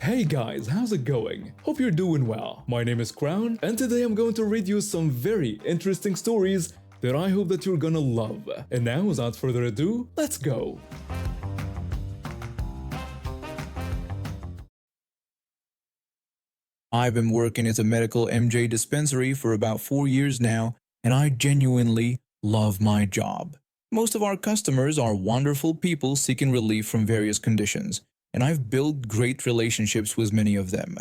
Hey guys, how's it going? Hope you're doing well. My name is Crown, and today I'm going to read you some very interesting stories that I hope that you're gonna love. And now, without further ado, let's go! I've been working at a medical MJ dispensary for about 4 years now, and I genuinely love my job. Most of our customers are wonderful people seeking relief from various conditions, and I've built great relationships with many of them.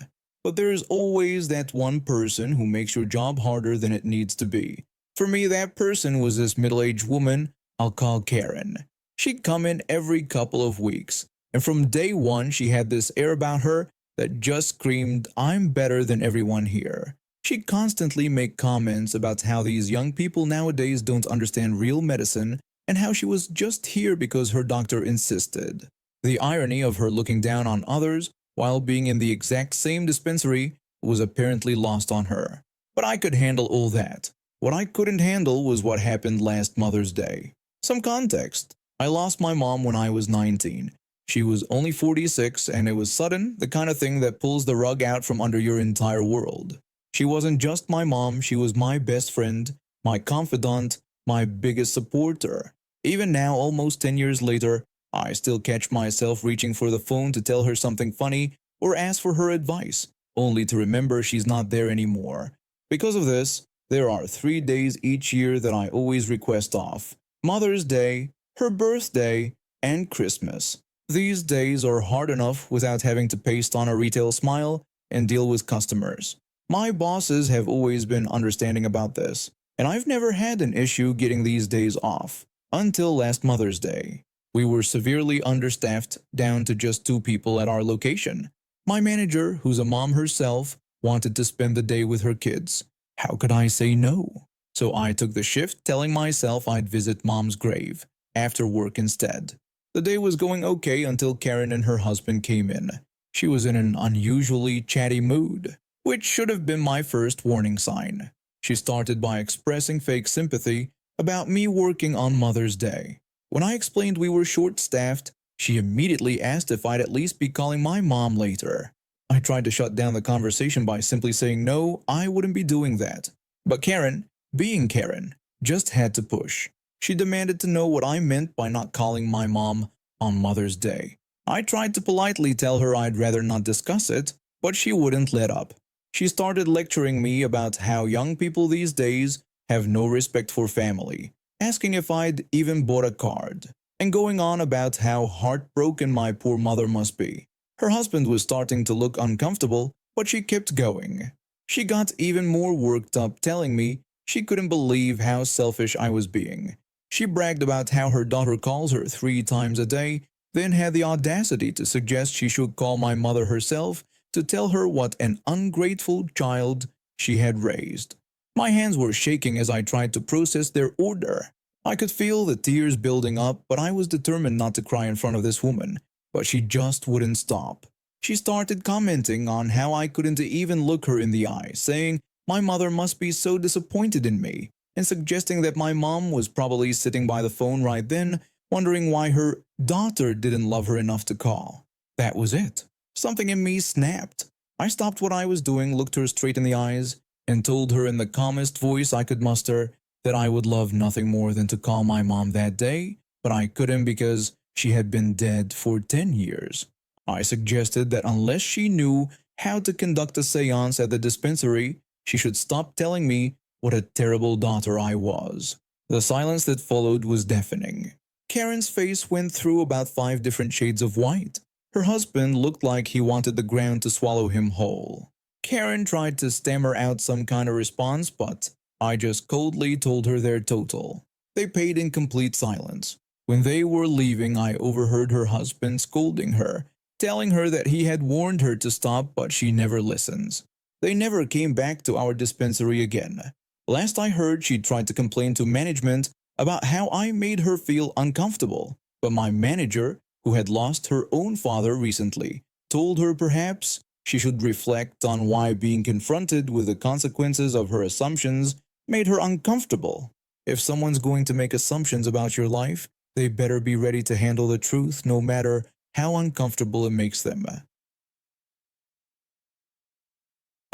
But there is always that one person who makes your job harder than it needs to be. For me, that person was this middle-aged woman I'll call Karen. She'd come in every couple of weeks, and from day one she had this air about her that just screamed, "I'm better than everyone here." She'd constantly make comments about how these young people nowadays don't understand real medicine and how she was just here because her doctor insisted. The irony of her looking down on others while being in the exact same dispensary was apparently lost on her. But I could handle all that. What I couldn't handle was what happened last Mother's Day. Some context. I lost my mom when I was 19. She was only 46, and it was sudden, the kind of thing that pulls the rug out from under your entire world. She wasn't just my mom, she was my best friend, my confidant, my biggest supporter. Even now, almost 10 years later, I still catch myself reaching for the phone to tell her something funny or ask for her advice, only to remember she's not there anymore. Because of this, there are 3 days each year that I always request off: Mother's Day, her birthday, and Christmas. These days are hard enough without having to paste on a retail smile and deal with customers. My bosses have always been understanding about this, and I've never had an issue getting these days off, until last Mother's Day. We were severely understaffed, down to just 2 people at our location. My manager, who's a mom herself, wanted to spend the day with her kids. How could I say no? So I took the shift, telling myself I'd visit Mom's grave after work instead. The day was going okay until Karen and her husband came in. She was in an unusually chatty mood, which should have been my first warning sign. She started by expressing fake sympathy about me working on Mother's Day. When I explained we were short-staffed, she immediately asked if I'd at least be calling my mom later. I tried to shut down the conversation by simply saying no, I wouldn't be doing that. But Karen, being Karen, just had to push. She demanded to know what I meant by not calling my mom on Mother's Day. I tried to politely tell her I'd rather not discuss it, but she wouldn't let up. She started lecturing me about how young people these days have no respect for family, asking if I'd even bought a card, and going on about how heartbroken my poor mother must be. Her husband was starting to look uncomfortable, but she kept going. She got even more worked up, telling me she couldn't believe how selfish I was being. She bragged about how her daughter calls her 3 times a day, then had the audacity to suggest she should call my mother herself to tell her what an ungrateful child she had raised. My hands were shaking as I tried to process their order. I could feel the tears building up, but I was determined not to cry in front of this woman. But she just wouldn't stop. She started commenting on how I couldn't even look her in the eye, saying my mother must be so disappointed in me, and suggesting that my mom was probably sitting by the phone right then, wondering why her daughter didn't love her enough to call. That was it. Something in me snapped. I stopped what I was doing, looked her straight in the eyes, and told her in the calmest voice I could muster that I would love nothing more than to call my mom that day, but I couldn't because she had been dead for 10 years. I suggested that unless she knew how to conduct a seance at the dispensary, she should stop telling me what a terrible daughter I was. The silence that followed was deafening. Karen's face went through about 5 different shades of white. Her husband looked like he wanted the ground to swallow him whole. Karen tried to stammer out some kind of response, but I just coldly told her their total. They paid in complete silence. When they were leaving, I overheard her husband scolding her, telling her that he had warned her to stop, but she never listens. They never came back to our dispensary again. Last I heard, she tried to complain to management about how I made her feel uncomfortable, but my manager, who had lost her own father recently, told her perhaps she should reflect on why being confronted with the consequences of her assumptions made her uncomfortable. If someone's going to make assumptions about your life, they better be ready to handle the truth no matter how uncomfortable it makes them.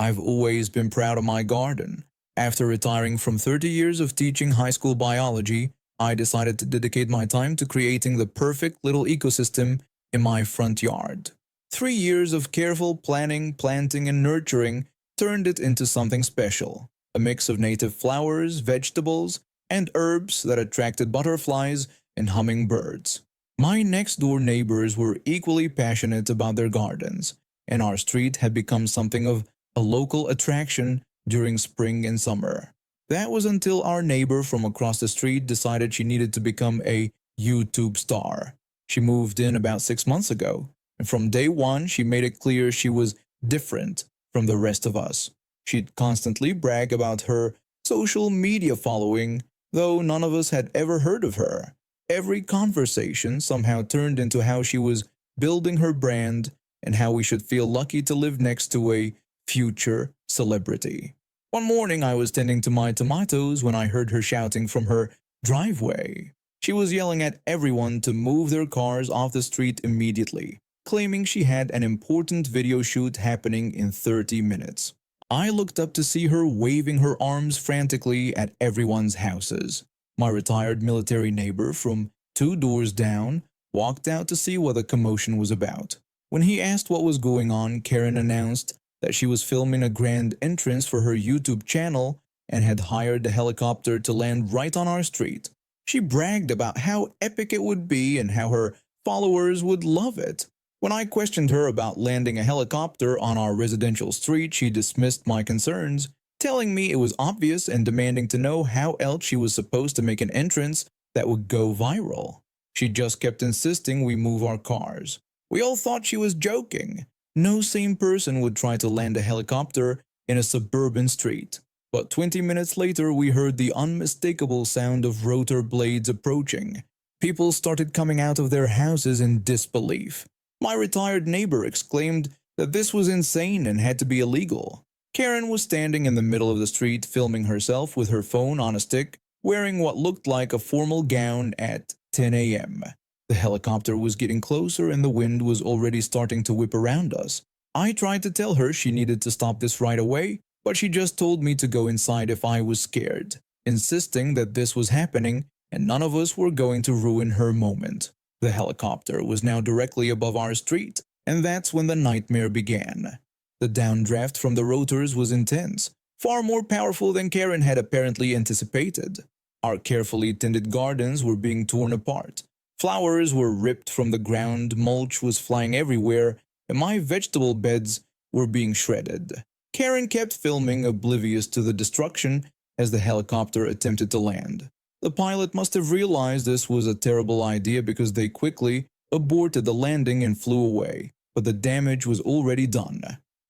I've always been proud of my garden. After retiring from 30 years of teaching high school biology, I decided to dedicate my time to creating the perfect little ecosystem in my front yard. 3 years of careful planning, planting, and nurturing turned it into something special, a mix of native flowers, vegetables, and herbs that attracted butterflies and hummingbirds. My next-door neighbors were equally passionate about their gardens, and our street had become something of a local attraction during spring and summer. That was until our neighbor from across the street decided she needed to become a YouTube star. She moved in about 6 months ago, and from day one she made it clear she was different from the rest of us. She'd constantly brag about her social media following, though none of us had ever heard of her. Every conversation somehow turned into how she was building her brand and how we should feel lucky to live next to a future celebrity. One morning I was tending to my tomatoes when I heard her shouting from her driveway. She was yelling at everyone to move their cars off the street immediately, claiming she had an important video shoot happening in 30 minutes. I looked up to see her waving her arms frantically at everyone's houses. My retired military neighbor from 2 doors down walked out to see what the commotion was about. When he asked what was going on, Karen announced that she was filming a grand entrance for her YouTube channel and had hired a helicopter to land right on our street. She bragged about how epic it would be and how her followers would love it. When I questioned her about landing a helicopter on our residential street, she dismissed my concerns, telling me it was obvious and demanding to know how else she was supposed to make an entrance that would go viral. She just kept insisting we move our cars. We all thought she was joking. No sane person would try to land a helicopter in a suburban street. But 20 minutes later, we heard the unmistakable sound of rotor blades approaching. People started coming out of their houses in disbelief. My retired neighbor exclaimed that this was insane and had to be illegal. Karen was standing in the middle of the street filming herself with her phone on a stick, wearing what looked like a formal gown at 10 a.m. The helicopter was getting closer and the wind was already starting to whip around us. I tried to tell her she needed to stop this right away, but she just told me to go inside if I was scared, insisting that this was happening and none of us were going to ruin her moment. The helicopter was now directly above our street, and that's when the nightmare began. The downdraft from the rotors was intense, far more powerful than Karen had apparently anticipated. Our carefully tended gardens were being torn apart. Flowers were ripped from the ground, mulch was flying everywhere, and my vegetable beds were being shredded. Karen kept filming, oblivious to the destruction, as the helicopter attempted to land. The pilot must have realized this was a terrible idea because they quickly aborted the landing and flew away, but the damage was already done.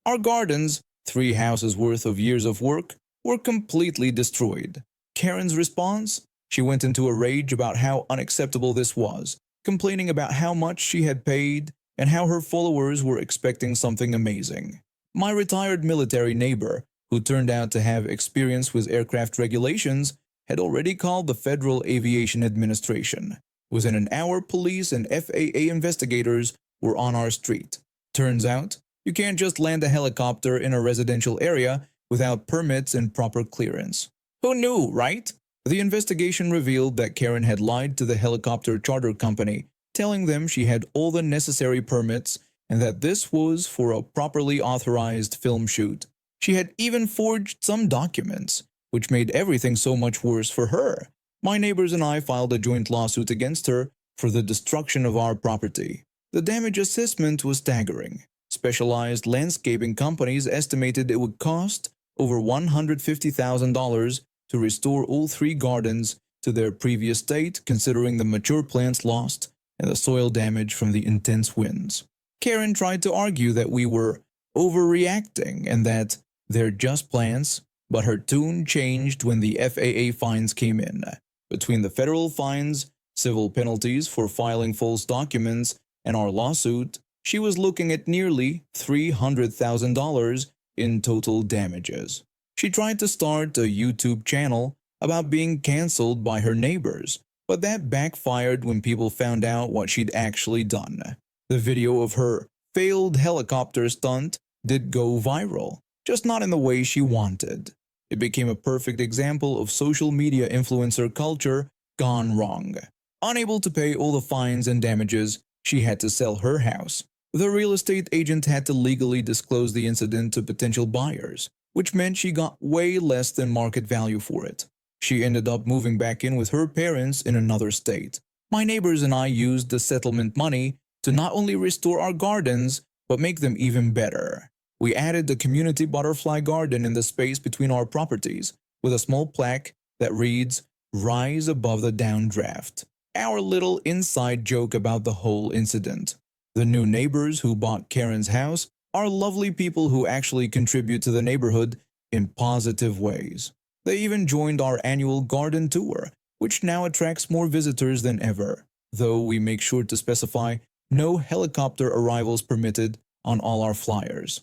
Our gardens, 3 houses worth of years of work, were completely destroyed. Karen's response? She went into a rage about how unacceptable this was, complaining about how much she had paid and how her followers were expecting something amazing. My retired military neighbor, who turned out to have experience with aircraft regulations, had already called the Federal Aviation Administration. Within an hour, police and FAA investigators were on our street. Turns out, you can't just land a helicopter in a residential area without permits and proper clearance. Who knew, right? The investigation revealed that Karen had lied to the helicopter charter company, telling them she had all the necessary permits and that this was for a properly authorized film shoot. She had even forged some documents, which made everything so much worse for her. My neighbors and I filed a joint lawsuit against her for the destruction of our property. The damage assessment was staggering. Specialized landscaping companies estimated it would cost over $150,000 to restore all 3 gardens to their previous state, considering the mature plants lost and the soil damage from the intense winds. Karen tried to argue that we were overreacting and that they're just plants, but her tune changed when the FAA fines came in. Between the federal fines, civil penalties for filing false documents, and our lawsuit, she was looking at nearly $300,000 in total damages. She tried to start a YouTube channel about being cancelled by her neighbors, but that backfired when people found out what she'd actually done. The video of her failed helicopter stunt did go viral. just not in the way she wanted. It became a perfect example of social media influencer culture gone wrong. Unable to pay all the fines and damages, she had to sell her house. The real estate agent had to legally disclose the incident to potential buyers, which meant she got way less than market value for it. She ended up moving back in with her parents in another state. My neighbors and I used the settlement money to not only restore our gardens, but make them even better. We added the community butterfly garden in the space between our properties, with a small plaque that reads, "Rise above the downdraft." Our little inside joke about the whole incident. The new neighbors who bought Karen's house are lovely people who actually contribute to the neighborhood in positive ways. They even joined our annual garden tour, which now attracts more visitors than ever, though we make sure to specify no helicopter arrivals permitted on all our flyers.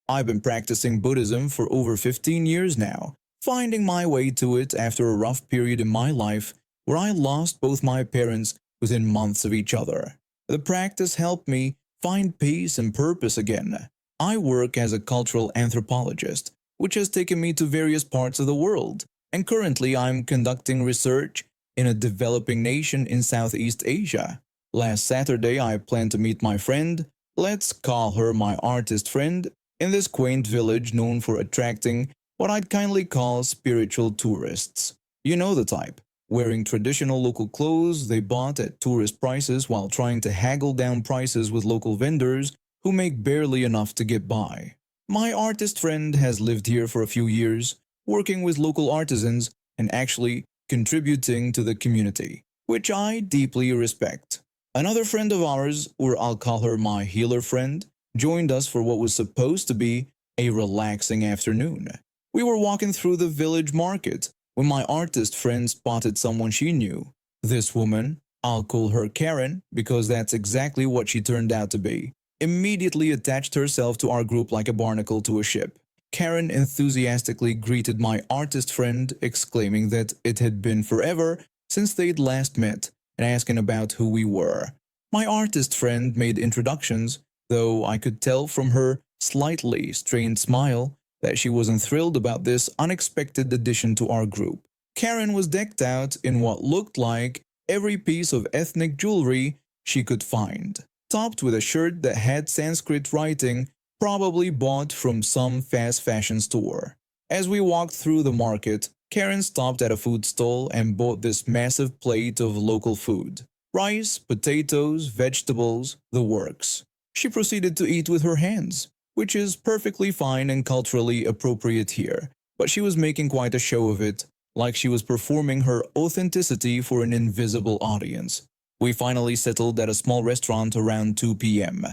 I've been practicing Buddhism for over 15 years now, finding my way to it after a rough period in my life where I lost both my parents within months of each other. The practice helped me find peace and purpose again. I work as a cultural anthropologist, which has taken me to various parts of the world, and currently I'm conducting research in a developing nation in Southeast Asia. Last Saturday I planned to meet my friend, let's call her my artist friend, in this quaint village known for attracting what I'd kindly call spiritual tourists. You know the type, wearing traditional local clothes they bought at tourist prices while trying to haggle down prices with local vendors who make barely enough to get by. My artist friend has lived here for a few years, working with local artisans and actually contributing to the community, which I deeply respect. Another friend of ours, or I'll call her my healer friend, joined us for what was supposed to be a relaxing afternoon. We were walking through the village market when my artist friend spotted someone she knew. This woman, I'll call her Karen because that's exactly what she turned out to be, immediately attached herself to our group like a barnacle to a ship. Karen enthusiastically greeted my artist friend, exclaiming that it had been forever since they'd last met and asking about who we were. My artist friend made introductions, though I could tell from her slightly strained smile that she wasn't thrilled about this unexpected addition to our group. Karen was decked out in what looked like every piece of ethnic jewelry she could find, topped with a shirt that had Sanskrit writing, probably bought from some fast fashion store. As we walked through the market, Karen stopped at a food stall and bought this massive plate of local food. Rice, potatoes, vegetables, the works. She proceeded to eat with her hands, which is perfectly fine and culturally appropriate here, but she was making quite a show of it, like she was performing her authenticity for an invisible audience. We finally settled at a small restaurant around 2 p.m.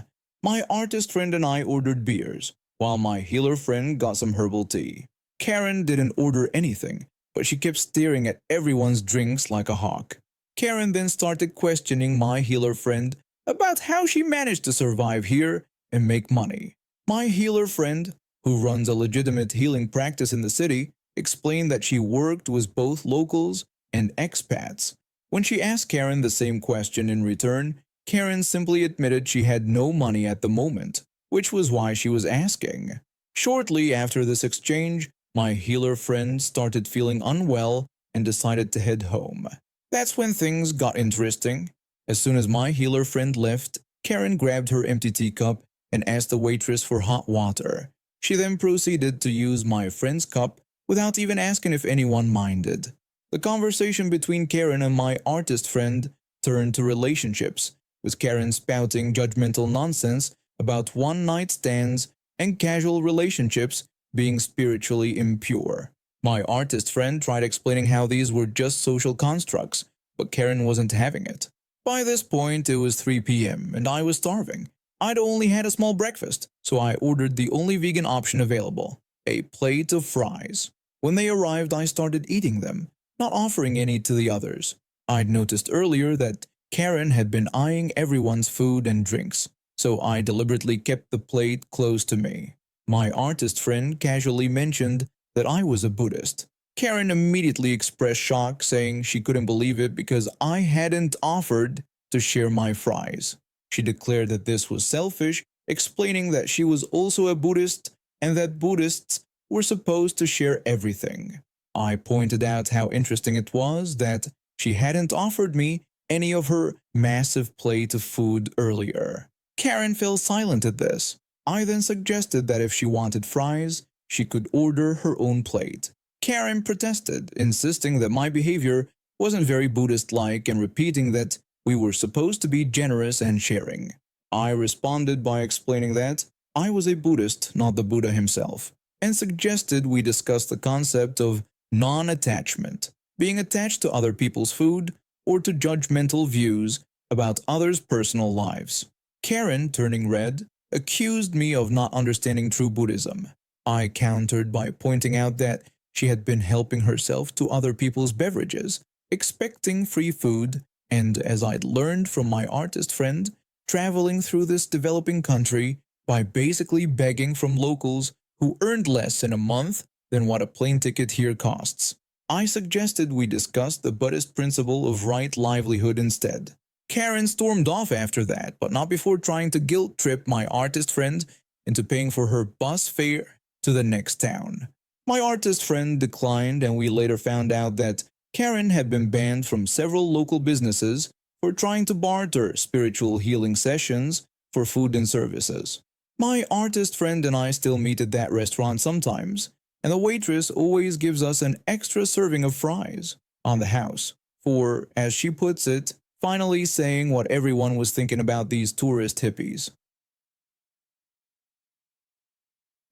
My artist friend and I ordered beers, while my healer friend got some herbal tea. Karen didn't order anything, but she kept staring at everyone's drinks like a hawk. Karen then started questioning my healer friend about how she managed to survive here and make money. My healer friend, who runs a legitimate healing practice in the city, explained that she worked with both locals and expats. When she asked Karen the same question in return, Karen simply admitted she had no money at the moment, which was why she was asking. Shortly after this exchange, my healer friend started feeling unwell and decided to head home. That's when things got interesting. As soon as my healer friend left, Karen grabbed her empty teacup and asked the waitress for hot water. She then proceeded to use my friend's cup without even asking if anyone minded. The conversation between Karen and my artist friend turned to relationships, with Karen spouting judgmental nonsense about one-night stands and casual relationships being spiritually impure. My artist friend tried explaining how these were just social constructs, but Karen wasn't having it. By this point, it was 3 p.m. and I was starving. I'd only had a small breakfast, so I ordered the only vegan option available, a plate of fries. When they arrived, I started eating them, not offering any to the others. I'd noticed earlier that Karen had been eyeing everyone's food and drinks, so I deliberately kept the plate close to me. My artist friend casually mentioned that I was a Buddhist. Karen immediately expressed shock, saying she couldn't believe it because I hadn't offered to share my fries. She declared that this was selfish explaining that she was also a Buddhist and that Buddhists were supposed to share everything. I pointed out how interesting it was that she hadn't offered me any of her massive plate of food earlier. Karen fell silent at this. I then suggested that if she wanted fries, she could order her own plate. Karen protested, insisting that my behavior wasn't very Buddhist-like and repeating that we were supposed to be generous and sharing. I responded by explaining that I was a Buddhist, not the Buddha himself, and suggested we discuss the concept of non-attachment, being attached to other people's food or to judgmental views about others' personal lives. Karen, turning red, accused me of not understanding true Buddhism. I countered by pointing out that she had been helping herself to other people's beverages, expecting free food, and as I'd learned from my artist friend, traveling through this developing country by basically begging from locals who earned less in a month than what a plane ticket here costs. I suggested we discuss the Buddhist principle of right livelihood instead. Karen stormed off after that, but not before trying to guilt-trip my artist friend into paying for her bus fare to the next town. My artist friend declined, and we later found out that Karen had been banned from several local businesses for trying to barter spiritual healing sessions for food and services. My artist friend and I still meet at that restaurant sometimes, and the waitress always gives us an extra serving of fries on the house for, as she puts it, finally saying what everyone was thinking about these tourist hippies.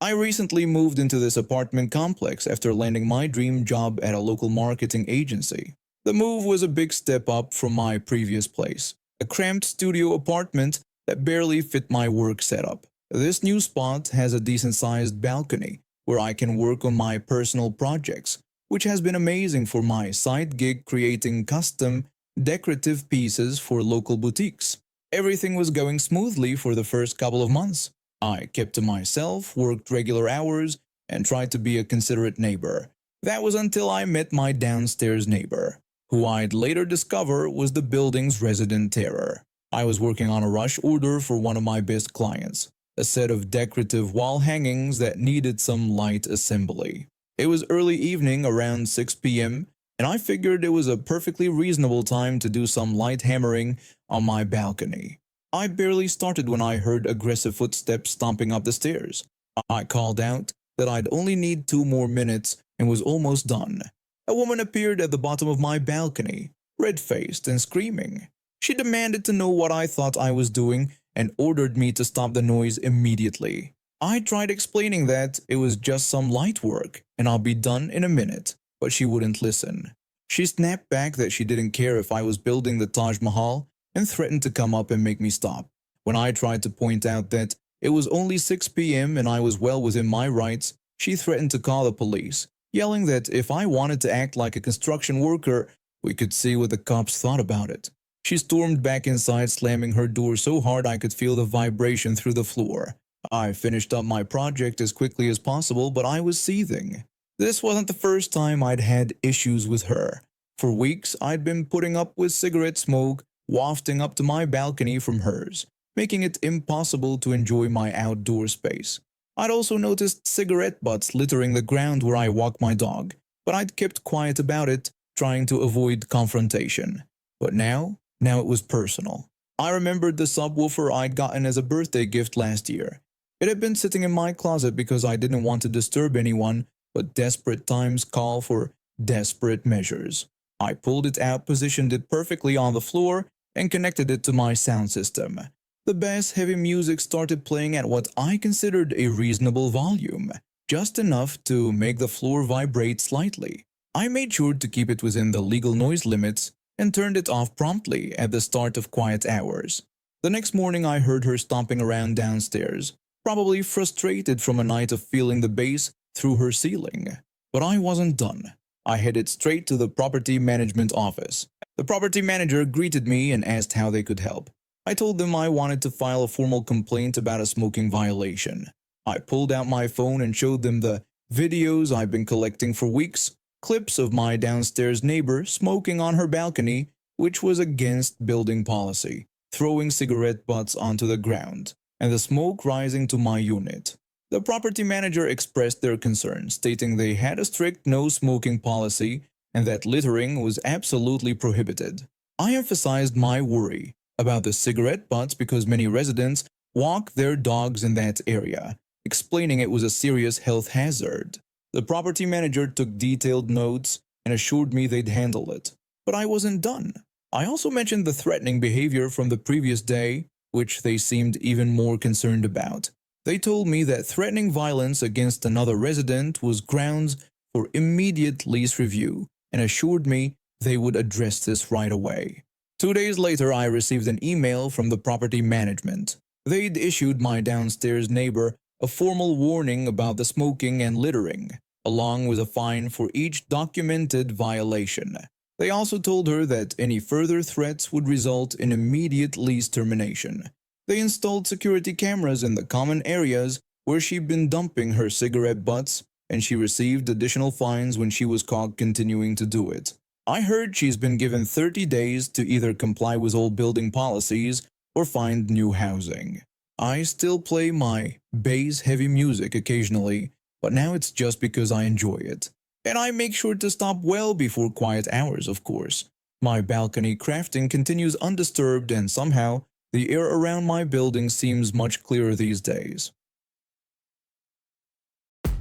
I recently moved into this apartment complex after landing my dream job at a local marketing agency. The move was a big step up from my previous place, a cramped studio apartment that barely fit my work setup. This new spot has a decent-sized balcony where I can work on my personal projects, which has been amazing for my side gig creating custom, decorative pieces for local boutiques. Everything was going smoothly for the first couple of months. I kept to myself, worked regular hours, and tried to be a considerate neighbor. That was until I met my downstairs neighbor, who I'd later discover was the building's resident terror. I was working on a rush order for one of my best clients, a set of decorative wall hangings that needed some light assembly. It was early evening, around 6 p.m., and I figured it was a perfectly reasonable time to do some light hammering on my balcony. I barely started when I heard aggressive footsteps stomping up the stairs. I called out that I'd only need 2 more minutes and was almost done. A woman appeared at the bottom of my balcony, red-faced and screaming. She demanded to know what I thought I was doing and ordered me to stop the noise immediately. I tried explaining that it was just some light work and I'll be done in a minute, but she wouldn't listen. She snapped back that she didn't care if I was building the Taj Mahal and threatened to come up and make me stop. When I tried to point out that it was only 6 p.m. and I was well within my rights, she threatened to call the police, yelling that if I wanted to act like a construction worker, we could see what the cops thought about it. She stormed back inside, slamming her door so hard I could feel the vibration through the floor. I finished up my project as quickly as possible, but I was seething. This wasn't the first time I'd had issues with her. For weeks, I'd been putting up with cigarette smoke wafting up to my balcony from hers, making it impossible to enjoy my outdoor space. I'd also noticed cigarette butts littering the ground where I walk my dog, but I'd kept quiet about it, trying to avoid confrontation. But now it was personal. I remembered the subwoofer I'd gotten as a birthday gift last year. It had been sitting in my closet because I didn't want to disturb anyone, but desperate times call for desperate measures. I pulled it out, positioned it perfectly on the floor, and connected it to my sound system. The bass heavy music started playing at what I considered a reasonable volume, just enough to make the floor vibrate slightly. I made sure to keep it within the legal noise limits and turned it off promptly at the start of quiet hours. The next morning I heard her stomping around downstairs, probably frustrated from a night of feeling the bass through her ceiling. But I wasn't done. I headed straight to the property management office. The property manager greeted me and asked how they could help. I told them I wanted to file a formal complaint about a smoking violation. I pulled out my phone and showed them the videos I've been collecting for weeks, clips of my downstairs neighbor smoking on her balcony, which was against building policy, throwing cigarette butts onto the ground, and the smoke rising to my unit. The property manager expressed their concern, stating they had a strict no smoking policy and that littering was absolutely prohibited. I emphasized my worry about the cigarette butts because many residents walk their dogs in that area, explaining it was a serious health hazard. The property manager took detailed notes and assured me they'd handle it. But I wasn't done. I also mentioned the threatening behavior from the previous day, which they seemed even more concerned about. They told me that threatening violence against another resident was grounds for immediate lease review and assured me they would address this right away. 2 days later, I received an email from the property management. They'd issued my downstairs neighbor a formal warning about the smoking and littering, along with a fine for each documented violation. They also told her that any further threats would result in immediate lease termination. They installed security cameras in the common areas where she'd been dumping her cigarette butts, and she received additional fines when she was caught continuing to do it. I heard she's been given 30 days to either comply with all building policies or find new housing. I still play my bass heavy music occasionally, but now it's just because I enjoy it. And I make sure to stop well before quiet hours, of course. My balcony crafting continues undisturbed, and somehow the air around my building seems much clearer these days.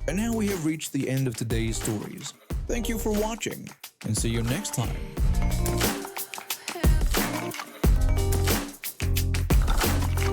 And now we have reached the end of today's stories. Thank you for watching, and see you next time.